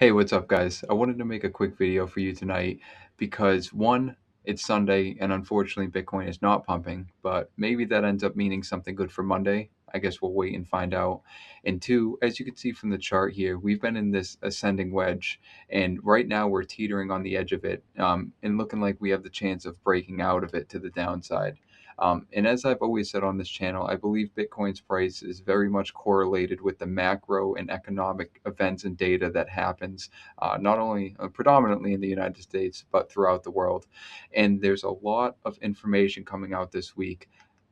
Hey, what's up, guys? I wanted to make a quick video for you tonight because one, it's Sunday and unfortunately Bitcoin is not pumping, but maybe that ends up meaning something good for Monday. I guess we'll wait and find out. And two, as you can see from the chart here, we've been in this ascending wedge, and right now we're teetering on the edge of it, and looking like we have the chance of breaking out of it to the downside. And as I've always said on this channel, I believe Bitcoin's price is very much correlated with the macro and economic events and data that happens not only predominantly in the United States, but throughout the world. And there's a lot of information coming out this week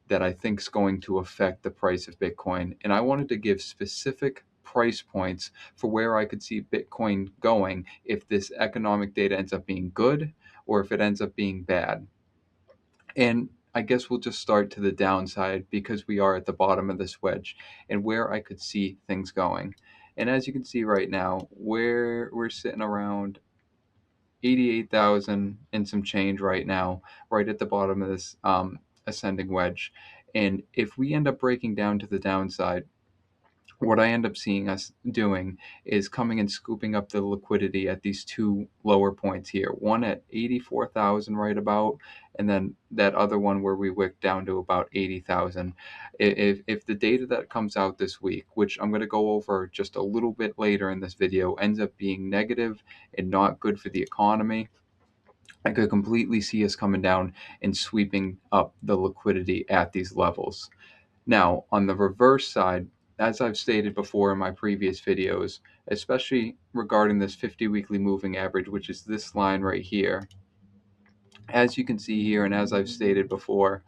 that I think is going to affect the price of Bitcoin. And I wanted to give specific price points for where I could see Bitcoin going if this economic data ends up being good or if it ends up being bad. And I guess we'll just start to the downside because we are at the bottom of this wedge and where I could see things going. And as you can see right now, we're sitting around 88,000 and some change right now, right at the bottom of this ascending wedge. And if we end up breaking down to the downside, what I end up seeing us doing is coming and scooping up the liquidity at these two lower points here. One at 84,000 right about, and then that other one where we wick down to about 80,000. If the data that comes out this week, which I'm going to go over just a little bit later in this video, ends up being negative and not good for the economy, I could completely see us coming down and sweeping up the liquidity at these levels. Now, on the reverse side, as I've stated before in my previous videos, especially regarding this 50 weekly moving average, which is this line right here, as you can see here, and as I've stated before,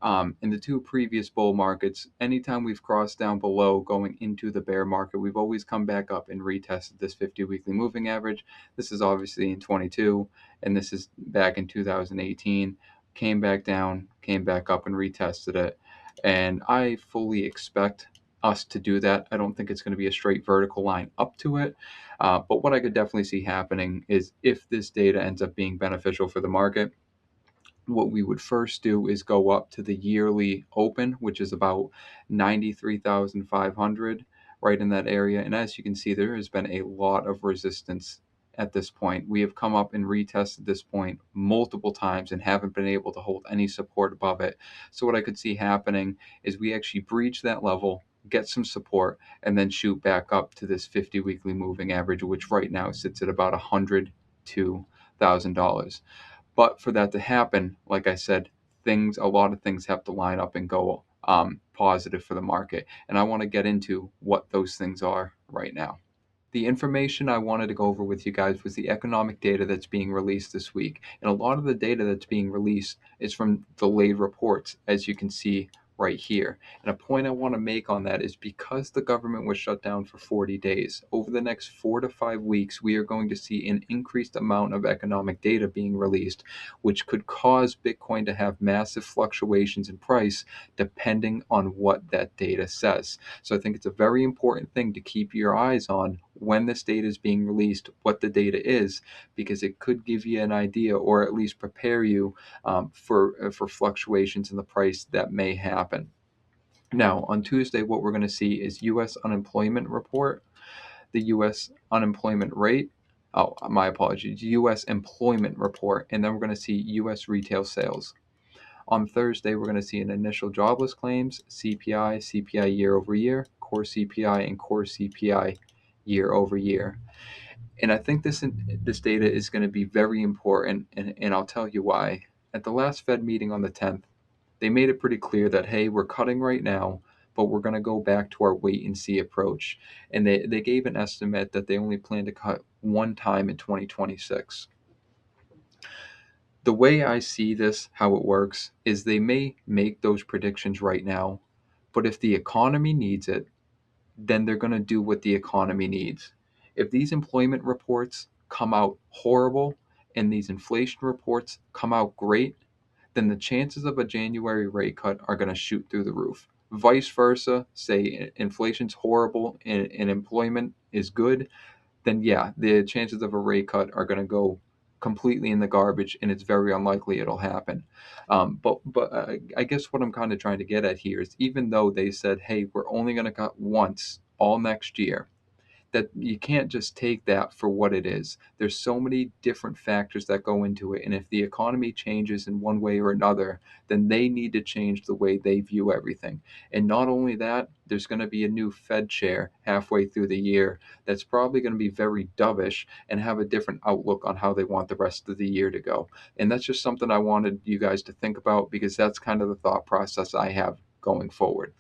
in the two previous bull markets, anytime we've crossed down below going into the bear market, we've always come back up and retested this 50 weekly moving average. This is obviously in 22, and this is back in 2018. Came back down, came back up, and retested it. And I fully expect us to do that. I don't think it's going to be a straight vertical line up to it. But what I could definitely see happening is if this data ends up being beneficial for the market, what we would first do is go up to the yearly open, which is about 93,500, right in that area. And as you can see, there has been a lot of resistance at this point. We have come up and retested this point multiple times and haven't been able to hold any support above it. So what I could see happening is we actually breach that level, get some support, and then shoot back up to this 50 weekly moving average, which right now sits at about $102,000. But for that to happen, like I said, a lot of things have to line up and go positive for the market. And I want to get into what those things are right now. The information I wanted to go over with you guys was the economic data that's being released this week. And a lot of the data that's being released is from delayed reports, as you can see right here. And a point I want to make on that is because the government was shut down for 40 days, over the next 4 to 5 weeks, we are going to see an increased amount of economic data being released, which could cause Bitcoin to have massive fluctuations in price depending on what that data says. So I think it's a very important thing to keep your eyes on when this data is being released, what the data is, because it could give you an idea or at least prepare you for fluctuations in the price that may happen. Now, on Tuesday, what we're going to see is U.S. unemployment report, the U.S. unemployment rate. Oh, my apologies, U.S. employment report, and then we're going to see U.S. retail sales. On Thursday, we're going to see an initial jobless claims, CPI, CPI year over year, core CPI, and core CPI year over year. And I think this data is going to be very important, and I'll tell you why. At the last Fed meeting on the 10th, they made it pretty clear that, hey, we're cutting right now, but we're going to go back to our wait and see approach. And they gave an estimate that they only plan to cut one time in 2026. The way I see this, how it works, is they may make those predictions right now, but if the economy needs it, then they're going to do what the economy needs. If these employment reports come out horrible and these inflation reports come out great, then the chances of a January rate cut are going to shoot through the roof. Vice versa, say inflation's horrible and employment is good, then yeah, the chances of a rate cut are going to go completely in the garbage, and it's very unlikely it'll happen. But I guess what I'm kind of trying to get at here is even though they said, hey, we're only going to cut once all next year, that you can't just take that for what it is. There's so many different factors that go into it. And if the economy changes in one way or another, then they need to change the way they view everything. And not only that, there's going to be a new Fed chair halfway through the year that's probably going to be very dovish and have a different outlook on how they want the rest of the year to go. And that's just something I wanted you guys to think about, because that's kind of the thought process I have going forward.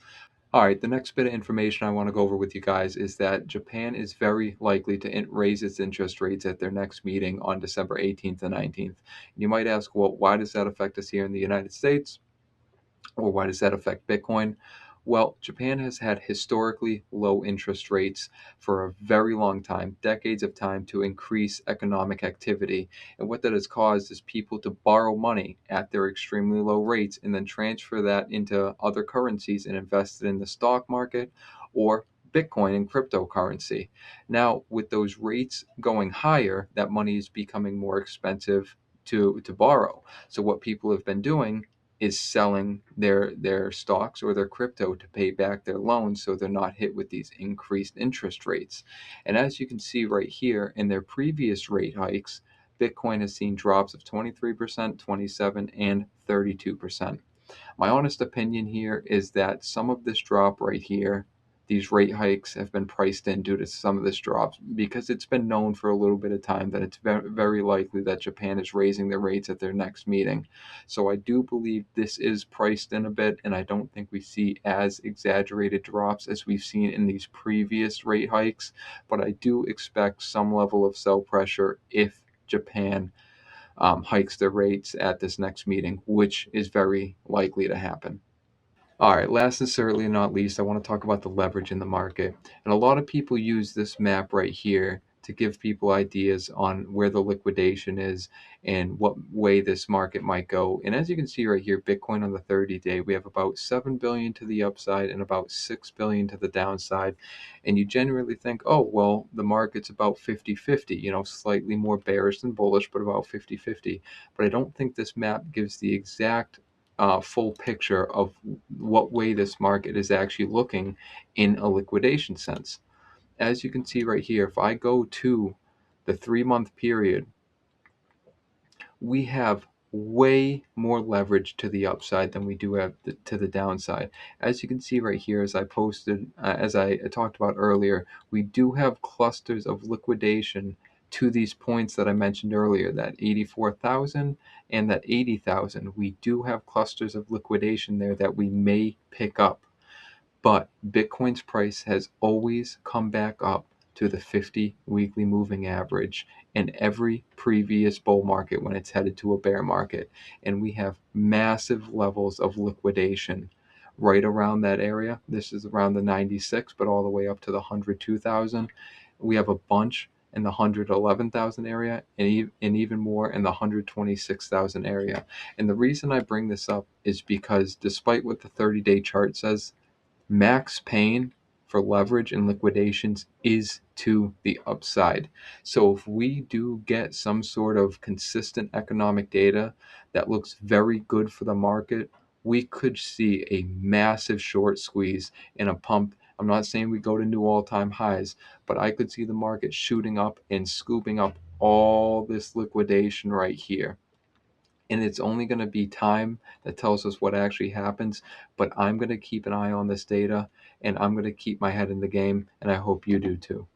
All right, the next bit of information I want to go over with you guys is that Japan is very likely to raise its interest rates at their next meeting on December 18th and 19th. You might ask, well, why does that affect us here in the United States? Or why does that affect Bitcoin? Well, Japan has had historically low interest rates for a very long time, decades of time, to increase economic activity. And what that has caused is people to borrow money at their extremely low rates and then transfer that into other currencies and invest it in the stock market or Bitcoin and cryptocurrency. Now, with those rates going higher, that money is becoming more expensive to borrow. So what people have been doing is selling their stocks or their crypto to pay back their loans, so they're not hit with these increased interest rates. And as you can see right here, in their previous rate hikes, Bitcoin has seen drops of 23%, 27, and 32%. My honest opinion here is that some of this drop right here, these rate hikes, have been priced in due to some of this drop, because it's been known for a little bit of time that it's very, very likely that Japan is raising their rates at their next meeting. So I do believe this is priced in a bit, and I don't think we see as exaggerated drops as we've seen in these previous rate hikes, but I do expect some level of sell pressure if Japan hikes their rates at this next meeting, which is very likely to happen. All right, last and certainly not least, I want to talk about the leverage in the market. And a lot of people use this map right here to give people ideas on where the liquidation is and what way this market might go. And as you can see right here, Bitcoin on the 30-day, we have about 7 billion to the upside and about 6 billion to the downside. And you generally think, oh, well, the market's about 50-50, slightly more bearish than bullish, but about 50-50. But I don't think this map gives the exact full picture of what way this market is actually looking in a liquidation sense. As you can see right here, if I go to the 3 month period, we have way more leverage to the upside than we do have to the downside. As you can see right here, as I talked about earlier, we do have clusters of liquidation to these points that I mentioned earlier, that 84,000 and that 80,000. We do have clusters of liquidation there that we may pick up. But Bitcoin's price has always come back up to the 50 weekly moving average in every previous bull market when it's headed to a bear market. And we have massive levels of liquidation right around that area. This is around the 96, but all the way up to the 102,000. We have a bunch in the 111,000 area, and even more in the 126,000 area. And the reason I bring this up is because despite what the 30-day chart says, max pain for leverage and liquidations is to the upside. So if we do get some sort of consistent economic data that looks very good for the market, we could see a massive short squeeze and a pump. I'm not saying we go to new all-time highs, but I could see the market shooting up and scooping up all this liquidation right here. And it's only going to be time that tells us what actually happens. But I'm going to keep an eye on this data, and I'm going to keep my head in the game, and I hope you do too.